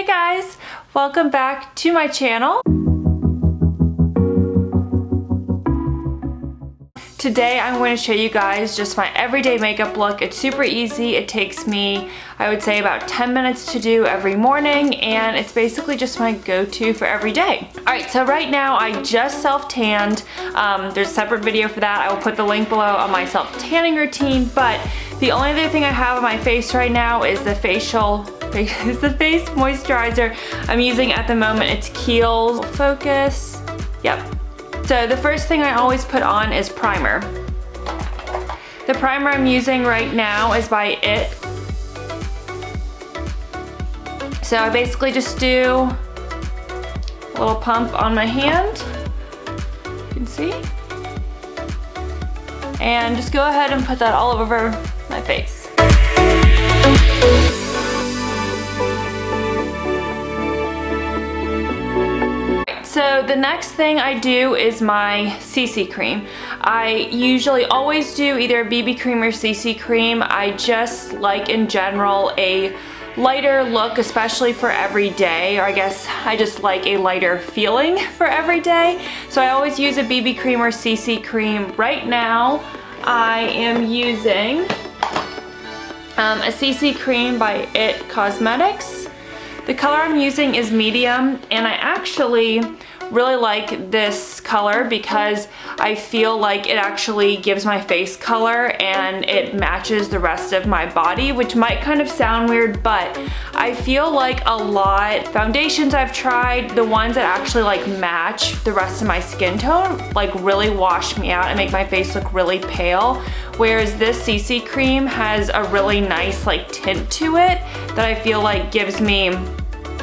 guys, welcome back to my channel. Today I'm going to show you guys just my everyday makeup look. It's super easy. It takes me, I would say, about 10 minutes to do every morning, and it's basically just my go-to for every day. Alright, so right now I just self-tanned. There's a separate video for that. I will put the link below on my self-tanning routine, but the only other thing I have on my face right now is the face moisturizer I'm using at the moment. It's Kiehl's Focus. Yep. So the first thing I always put on is primer. The primer I'm using right now is by IT. So I basically just do a little pump on my hand, you can see, and just go ahead and put that all over my face. So the next thing I do is my CC cream. I usually always do either a BB cream or CC cream. I just like, in general, a lighter look, especially for every day, or I guess I just like a lighter feeling for every day. So I always use a BB cream or CC cream. Right now I am using a CC cream by IT Cosmetics. The color I'm using is medium, and I actually really like this color because I feel like it actually gives my face color and it matches the rest of my body, which might kind of sound weird, but I feel like a lot foundations I've tried, the ones that actually like match the rest of my skin tone, like really wash me out and make my face look really pale, whereas this CC cream has a really nice like tint to it that I feel like gives me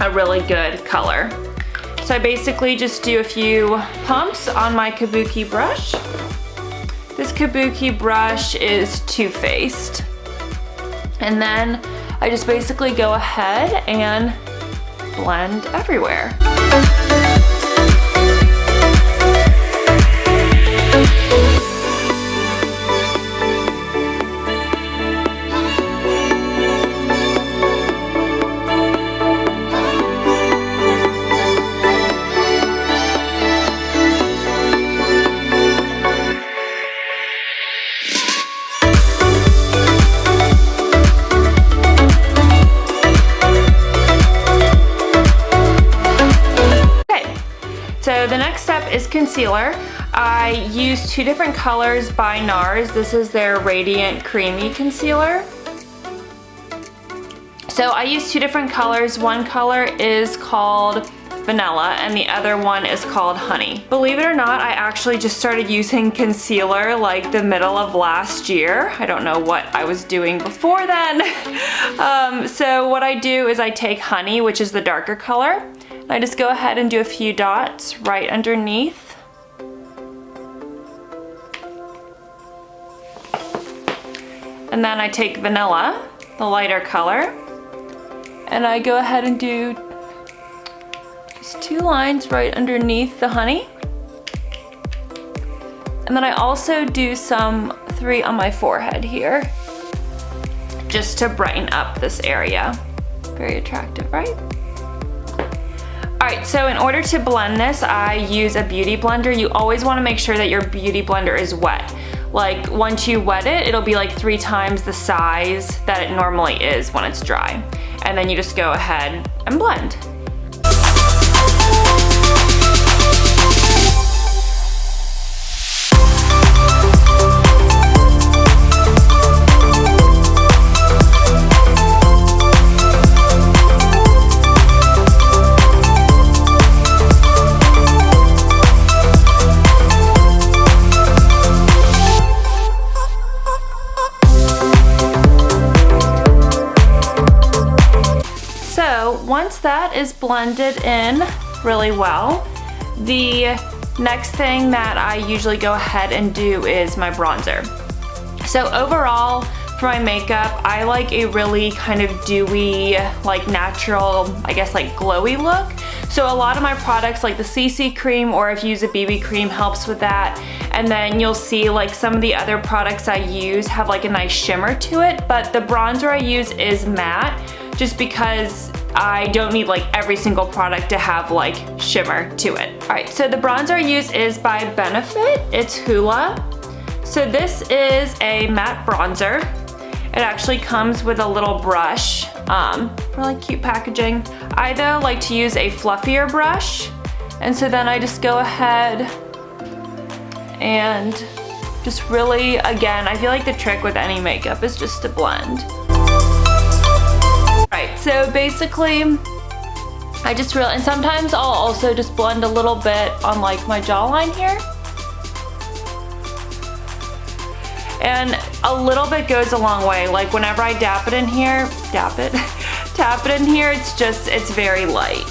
a really good color. So I basically just do a few pumps on my kabuki brush. This kabuki brush is two-faced. And then I just basically go ahead and blend everywhere. So the next step is concealer. I use two different colors by NARS. This is their Radiant Creamy Concealer. So I use two different colors. One color is called Vanilla and the other one is called Honey. Believe it or not, I actually just started using concealer like the middle of last year. I don't know what I was doing before then. So what I do is I take Honey, which is the darker color, I just go ahead and do a few dots right underneath. And then I take Vanilla, the lighter color, and I go ahead and do just two lines right underneath the Honey. And then I also do three on my forehead here, just to brighten up this area. Very attractive, right? Alright, so in order to blend this, I use a beauty blender. You always want to make sure that your beauty blender is wet. Like, once you wet it, it'll be like 3 times the size that it normally is when it's dry. And then you just go ahead and blend. Once that is blended in really well, the next thing that I usually go ahead and do is my bronzer. So overall, for my makeup, I like a really kind of dewy, like natural, I guess like glowy look. So a lot of my products like the CC cream, or if you use a BB cream, helps with that. And then you'll see like some of the other products I use have like a nice shimmer to it, but the bronzer I use is matte just because I don't need like every single product to have like shimmer to it. All right, so the bronzer I use is by Benefit. It's Hoola. So this is a matte bronzer. It actually comes with a little brush, really cute packaging. I though like to use a fluffier brush, and so then I just go ahead and just really, again, I feel like the trick with any makeup is just to blend. Alright, so basically, I just really, and sometimes I'll also just blend a little bit on like my jawline here. And a little bit goes a long way. Like whenever I tap it in here, it's very light.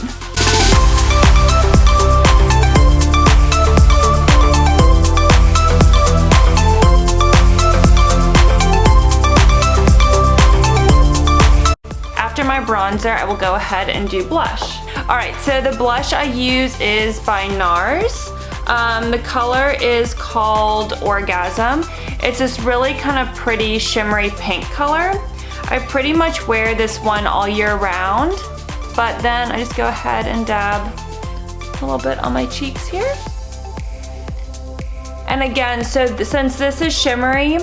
After my bronzer, I will go ahead and do blush. Alright, so the blush I use is by NARS. The color is called Orgasm. It's this really kind of pretty shimmery pink color. I pretty much wear this one all year round, but then I just go ahead and dab a little bit on my cheeks here. And again, so since this is shimmery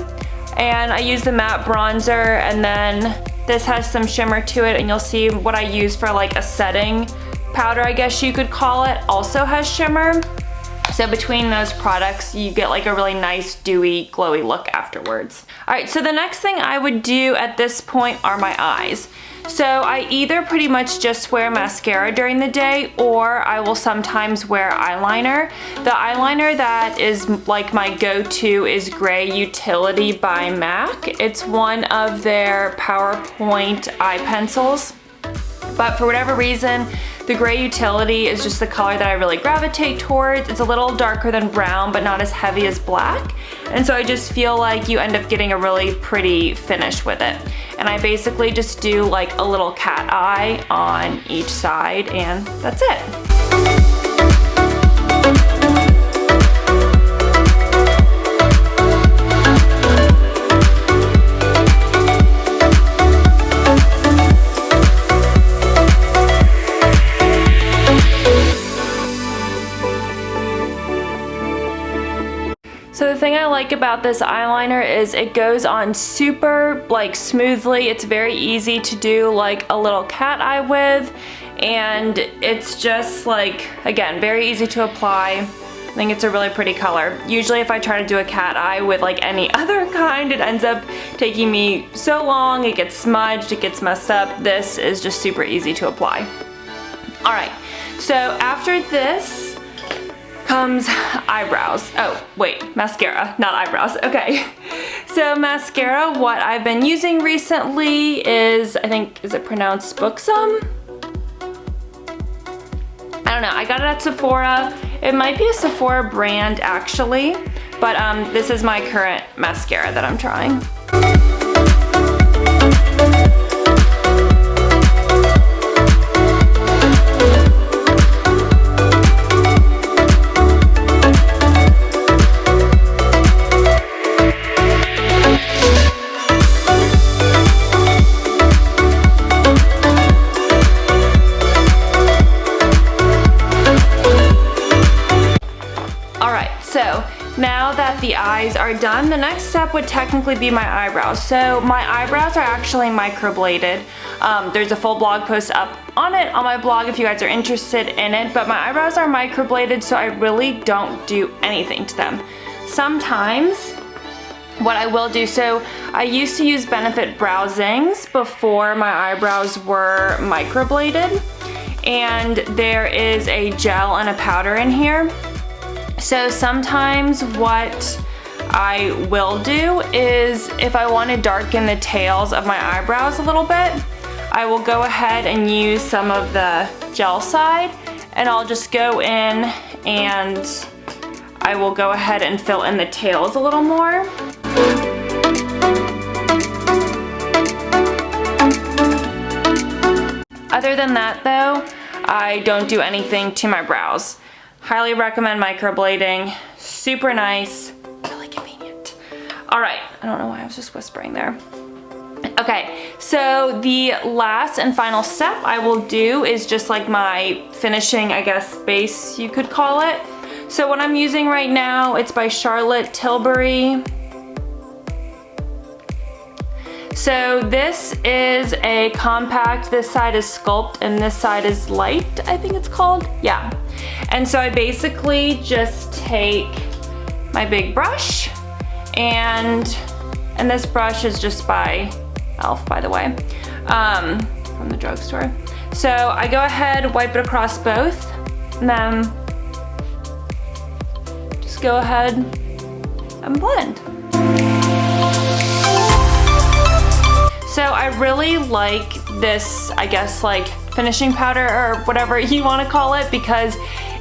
and I use the matte bronzer and then this has some shimmer to it, and you'll see what I use for like a setting powder, I guess you could call it, also has shimmer. So between those products, you get like a really nice dewy, glowy look afterwards. All right, so the next thing I would do at this point are my eyes. So I either pretty much just wear mascara during the day, or I will sometimes wear eyeliner. The eyeliner that is like my go-to is Gray Utility by MAC. It's one of their PowerPoint eye pencils. But for whatever reason, the Gray Utility is just the color that I really gravitate towards. It's a little darker than brown, but not as heavy as black. And so I just feel like you end up getting a really pretty finish with it. And I basically just do like a little cat eye on each side, and that's it. So the thing I like about this eyeliner is it goes on super like smoothly. It's very easy to do like a little cat eye with, and it's just like, again, very easy to apply. I think it's a really pretty color. Usually if I try to do a cat eye with like any other kind, it ends up taking me so long, it gets smudged, it gets messed up. This is just super easy to apply. All right, so after this comes eyebrows. Oh, wait, mascara, not eyebrows. Okay, so mascara, what I've been using recently is, I think, is it pronounced Buxom? I don't know, I got it at Sephora. It might be a Sephora brand actually, but this is my current mascara that I'm trying. So now that the eyes are done, the next step would technically be my eyebrows. So my eyebrows are actually microbladed. There's a full blog post up on it on my blog if you guys are interested in it, but my eyebrows are microbladed, so I really don't do anything to them. Sometimes what I will do, so I used to use Benefit Brow Zings before my eyebrows were microbladed, and there is a gel and a powder in here. So sometimes what I will do is, if I want to darken the tails of my eyebrows a little bit, I will go ahead and use some of the gel side, and I'll just go in and I will go ahead and fill in the tails a little more. Other than that though, I don't do anything to my brows. Highly recommend microblading, super nice, really convenient. All right, I don't know why I was just whispering there. Okay, so the last and final step I will do is just like my finishing, I guess, base you could call it. So what I'm using right now, it's by Charlotte Tilbury. So this is a compact, this side is Sculpt and this side is Light, I think it's called, yeah. And so I basically just take my big brush, and this brush is just by Elf, by the way, from the drugstore. So I go ahead, wipe it across both, and then just go ahead and blend. So I really like this, I guess, like finishing powder or whatever you want to call it, because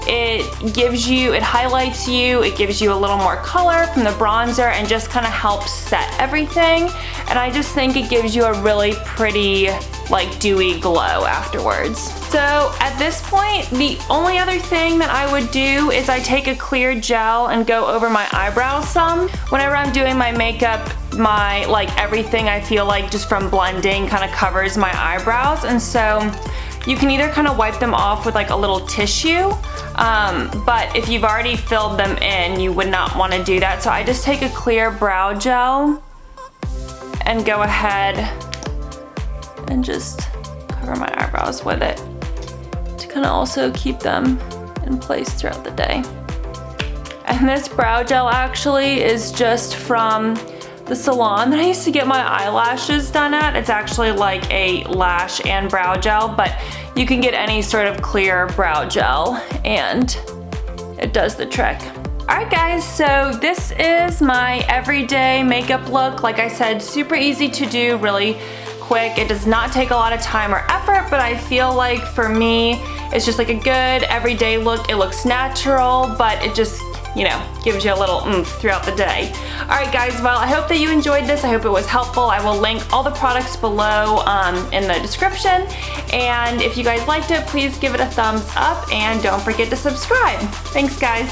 it gives you, it highlights you, it gives you a little more color from the bronzer and just kind of helps set everything. And I just think it gives you a really pretty, like, dewy glow afterwards. So at this point, the only other thing that I would do is I take a clear gel and go over my eyebrows some. Whenever I'm doing my makeup, my, like, everything I feel like just from blending kind of covers my eyebrows, and so you can either kind of wipe them off with like a little tissue, but if you've already filled them in, you would not want to do that. So I just take a clear brow gel and go ahead and just cover my eyebrows with it to kind of also keep them in place throughout the day. And this brow gel actually is just from the salon that I used to get my eyelashes done at. It's actually like a lash and brow gel, but you can get any sort of clear brow gel and it does the trick. Alright guys, so this is my everyday makeup look. Like I said, super easy to do, really quick. It does not take a lot of time or effort, but I feel like for me, it's just like a good everyday look. It looks natural, but it just, you know, gives you a little oomph throughout the day. Alright guys, well, I hope that you enjoyed this. I hope it was helpful. I will link all the products below in the description. And if you guys liked it, please give it a thumbs up and don't forget to subscribe. Thanks guys.